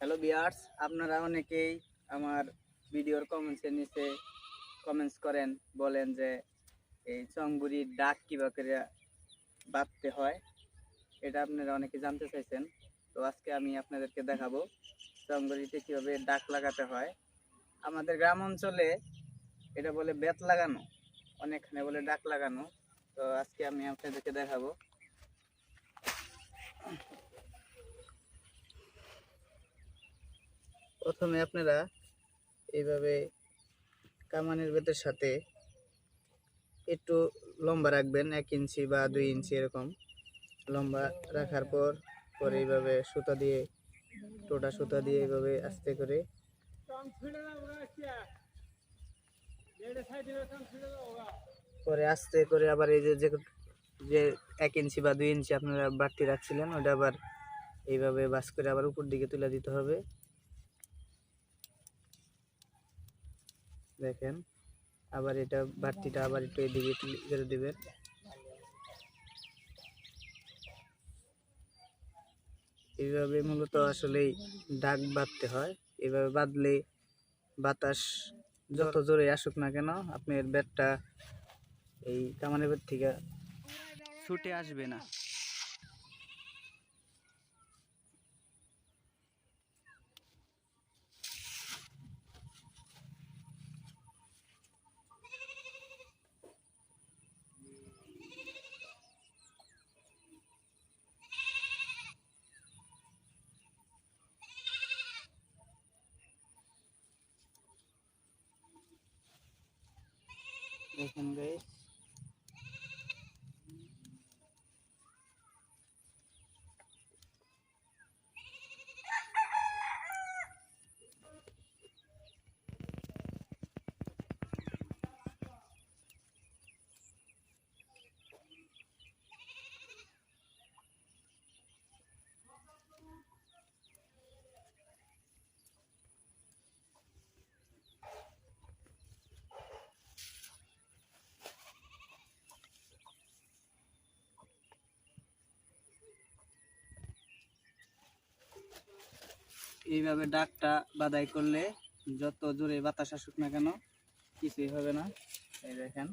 Hello viewers, আপনারা অনেকেই আমার ভিডিওর কমেন্টসের নিচে কমেন্টস করেন, বলেন যে এই চংগুড়ির ডাক কীভাবে করে বাঁধতে হয়। এটা আপনারা অনেকে জানতে চাইছেন। তো আজকে আমি আপনাদেরকে দেখাবো চংগুড়িতে কীভাবে ডাক লাগাতে হয়। আমাদের গ্রাম অঞ্চলে এটা বলে বেত লাগানো, অনেকখানে বলে ডাক লাগানো। তো আজকে আমি আপনাদেরকে দেখাবো। প্রথমে আপনারা এইভাবে কামানের বেতের সাথে একটু লম্বা রাখবেন, 1 ইঞ্চি বা 2 ইঞ্চি এরকম লম্বা রাখার পর এইভাবে সুতা দিয়ে, টোটা সুতা দিয়ে এইভাবে আস্তে করে আস্তে করে আবার এই যে 1 ইঞ্চি বা 2 ইঞ্চি আপনারা বাড়তি রাখছিলেন, ওটা আবার এইভাবে বাস করে আবার উপর দিকে তুলে দিতে হবে। দেখেন, আবার এটা বাড়তিটা আবার একটু এদিকে করে দিবেন। এইভাবে মূলত আসলেই ডাক বাঁধতে হয়। এইভাবে বাঁধলে বাতাস যত জোরে আসুক না কেন, আপনার ব্যাটটা এই কামানের বেত থেকে ছুটে আসবে না। দেখেন গাইস, এইভাবে ডাকটা বাদাই করলে যত জোরে বাতাস আসুক না কেন কিছুই হবে না। এই দেখেন,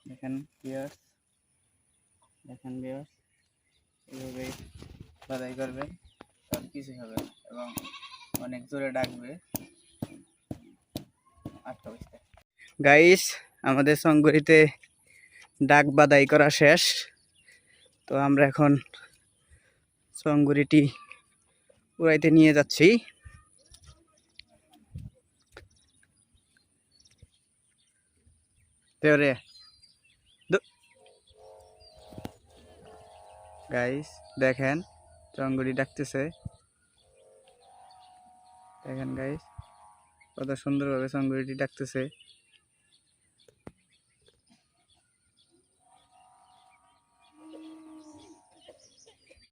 দেখেন ভিউয়ার্স, এইভাবে বাদাই করবেন, তাহলে কিছুই হবে না এবং অনেক জোরে ডাকবে। গাইস, আমাদের চংগুড়িতে ডাক বাদাই করা শেষ। তো আমরা এখন চংগুড়িটি উড়াইতে নিয়ে যাচ্ছি। গাইস দেখেন, চংগুড়ি ডাকতেছে। দেখেন গাইস, কত সুন্দরভাবে চংগুড়িটি ডাকতেছে।